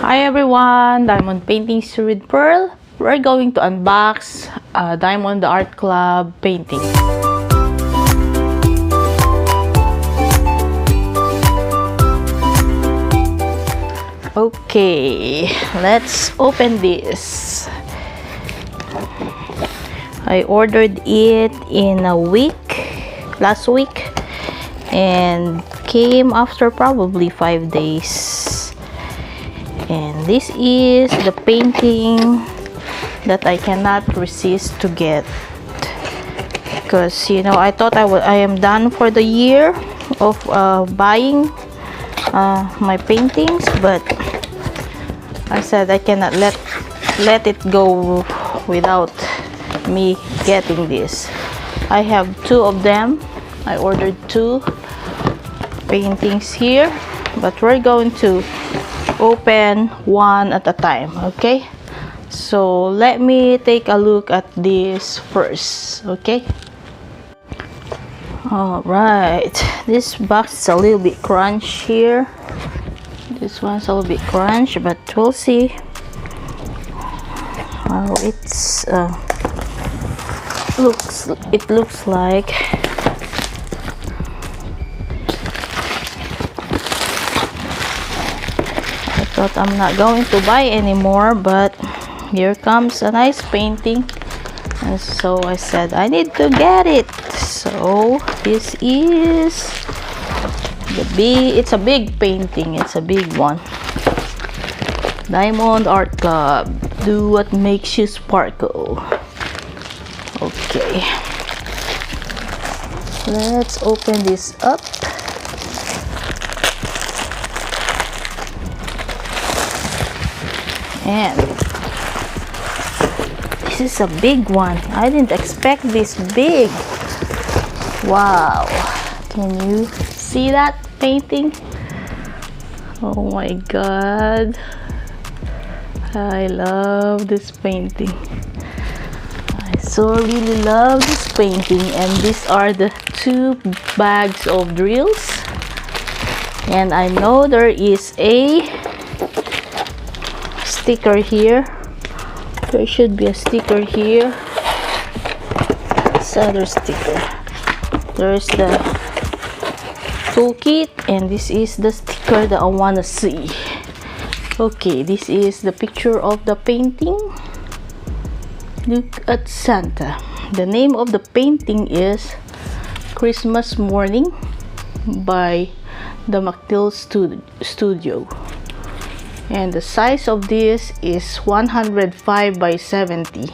Hi everyone, Diamond Paintings with Pearl. We're going to unbox Diamond Art Club painting. Okay, let's open this. I ordered it in last week, and came after probably 5 days. And this is the painting that I cannot resist to get, because I thought I am done for the year of buying my paintings, but I said I cannot let it go without me getting this. I have 2 of them. I ordered 2 paintings here, but we're going to open one at a time. Okay, so let me take a look at this first. Okay, all right, this box is a little bit crunch here. This one's a little bit crunch, but we'll see how it looks like. I thought I'm not going to buy anymore, but here comes a nice painting, and so I said I need to get it. So this is it's a big painting, it's a big one. Diamond Art Club, do what makes you sparkle. Okay, let's open this up. And this is a big one. I didn't expect this big. Wow, can you see that painting? Oh my god, I love this painting. I so really love this painting. And these are the 2 bags of drills, and I know there is a sticker here. There should be a sticker here. This other sticker. There's the toolkit, and this is the sticker that I want to see. Okay, this is the picture of the painting. Look at Santa. The name of the painting is Christmas Morning by the McTill Studio. And the size of this is 105 by 70.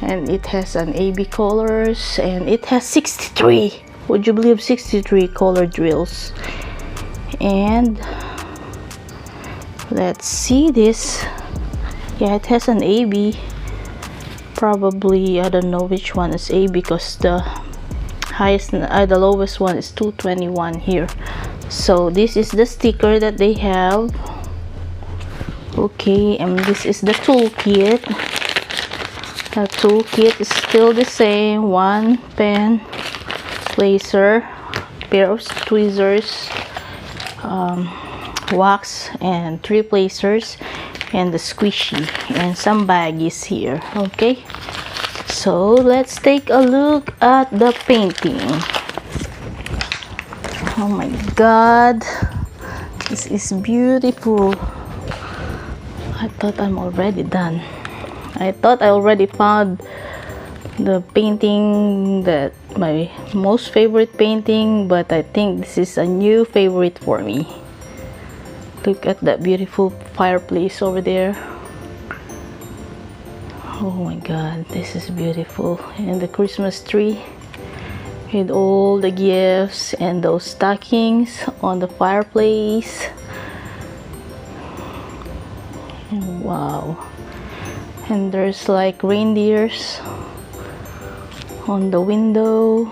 And it has an AB colors, and it has 63. Would you believe 63 color drills? And let's see this. Yeah, it has an AB. Probably, I don't know which one is A, because the lowest one is 221 here. So this is the sticker that they have. Okay, and this is the toolkit. The toolkit is still the same. 1 pen, laser, pair of tweezers, wax, and 3 placers, and the squishy, and some baggies here. Okay, so let's take a look at the painting. Oh my god, this is beautiful. I thought I'm already done. I thought I already found the painting, that my most favorite painting, but I think this is a new favorite for me. Look at that beautiful fireplace over there. Oh my god, this is beautiful. And the Christmas tree with all the gifts and those stockings on the fireplace. Wow. And there's like reindeers on the window,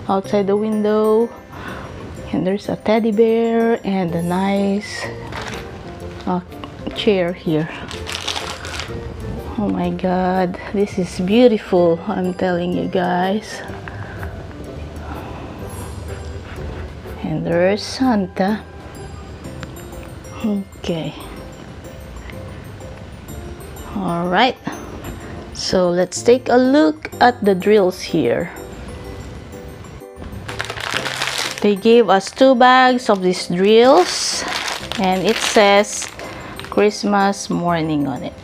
outside the window, and there's a teddy bear and a nice chair here. Oh my god, this is beautiful, I'm telling you guys. And there's Santa. Okay, All right, so let's take a look at the drills here. They gave us 2 bags of these drills, and it says Christmas morning on it.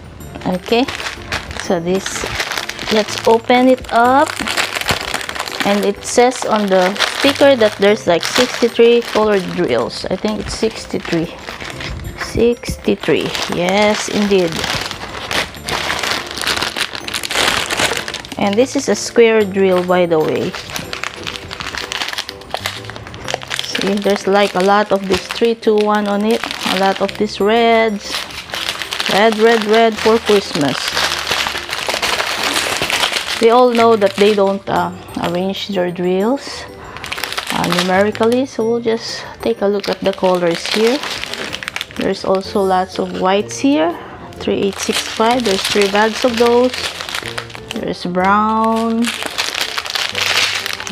Okay, so this, let's open it up, and it says on the sticker that there's like 63 colored drills. I think it's 63. Yes, indeed. And this is a square drill, by the way. See, there's like a lot of this 321 on it, a lot of these reds, red for Christmas. We all know that they don't arrange their drills numerically, so we'll just take a look at the colors here. There's also lots of whites here, 3865. There's 3 bags of those. There's brown,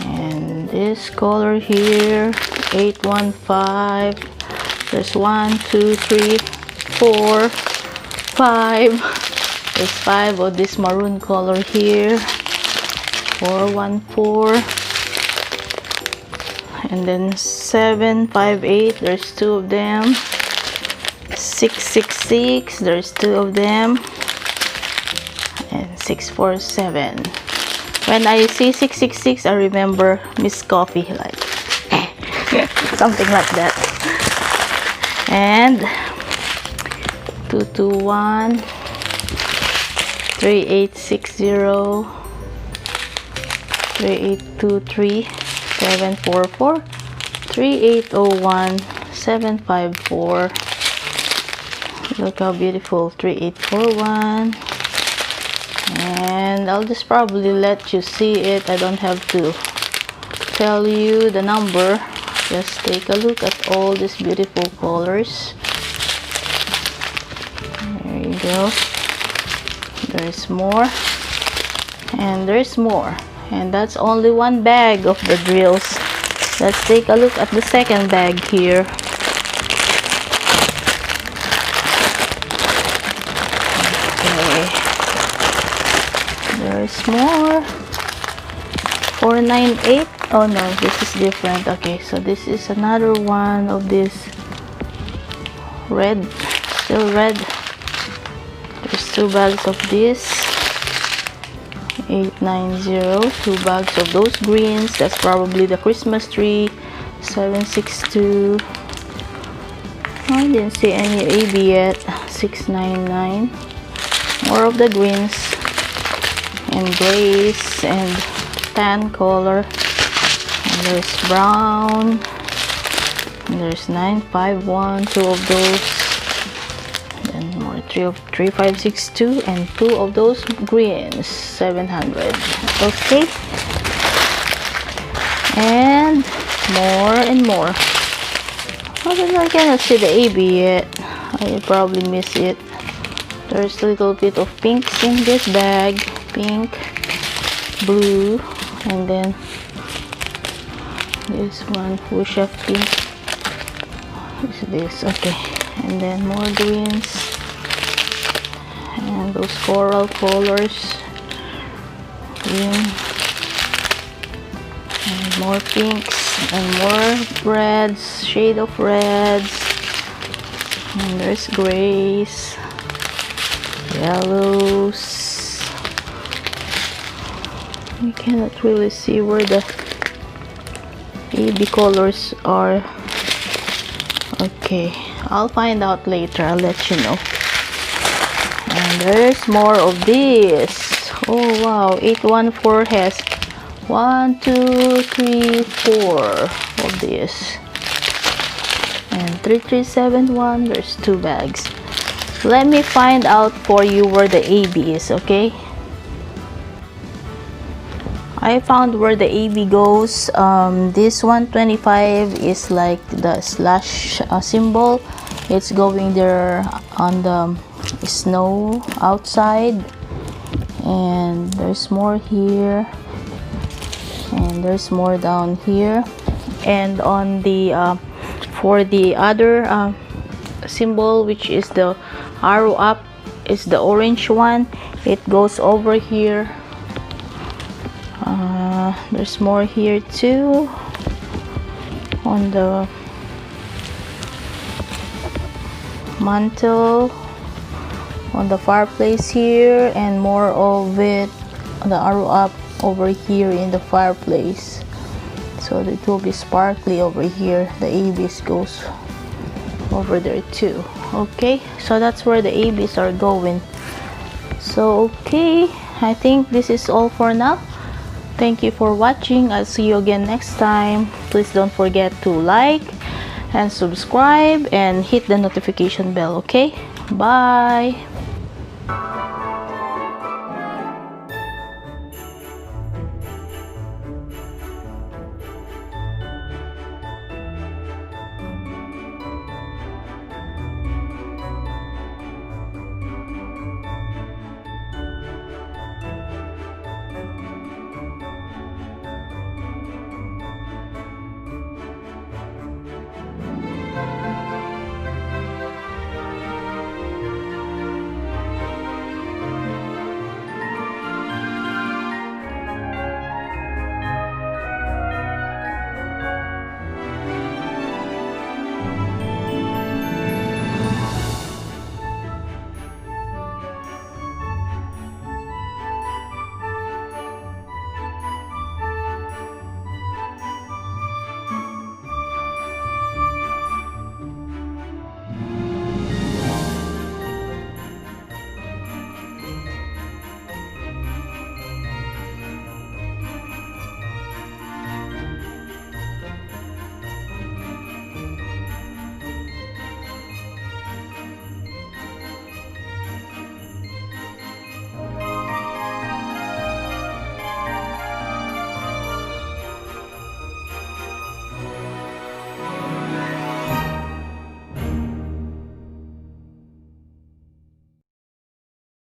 and this color here, 815. There's 1, 2, 3, 4, 5. There's 5 of this maroon color here, 414. And then 758, there's 2 of them. 666, there's 2 of them. And 647. When I see 666, I remember Miss Coffee, like something like that. And 221, 3860, 3823, 744, 3801, 754. Look how beautiful, 3841. And I'll just probably let you see it. I don't have to tell you the number. Just take a look at all these beautiful colors. There you go. There's more, and there's more, and that's only 1 bag of the drills. Let's take a look at the second bag here. There's more. 498. Oh no, this is different. Okay, so this is another one of this red, still red. There's 2 bags of this. 890. 2 bags of those greens. That's probably the Christmas tree. 762. I didn't see any AB yet. 699. More of the greens and grays and tan color. And there's brown. And there's 951, 2 of those. Then more 3562 and 2 of those greens, 700. Okay. And more. I cannot see the AB yet. I probably miss it. There's a little bit of pinks in this bag. Pink, blue, and then this one, fuchsia pink. Is this? Okay. And then more greens. And those coral colors. Green. And more pinks. And more reds. Shade of reds. And there's grays. Yellows. You cannot really see where the AB colors are. Okay, I'll find out later. I'll let you know. And there's more of this. Oh wow, 814 has 1, 2, 3, 4 of this. And 3371, there's 2 bags. Let me find out for you where the AB is, okay? I found where the AB goes. This 125 is like the slash symbol. It's going there on the snow outside. And there's more here. And there's more down here. And on the for the other symbol, which is the arrow up, is the orange one. It goes over here. There's more here too on the mantle, on the fireplace here, and more of it, the arrow up over here in the fireplace, so it will be sparkly over here. The ABs goes over there too. Okay, so that's where the ABs are going. So okay, I think this is all for now. Thank you for watching. I'll see you again next time. Please don't forget to like and subscribe and hit the notification bell. Okay, bye.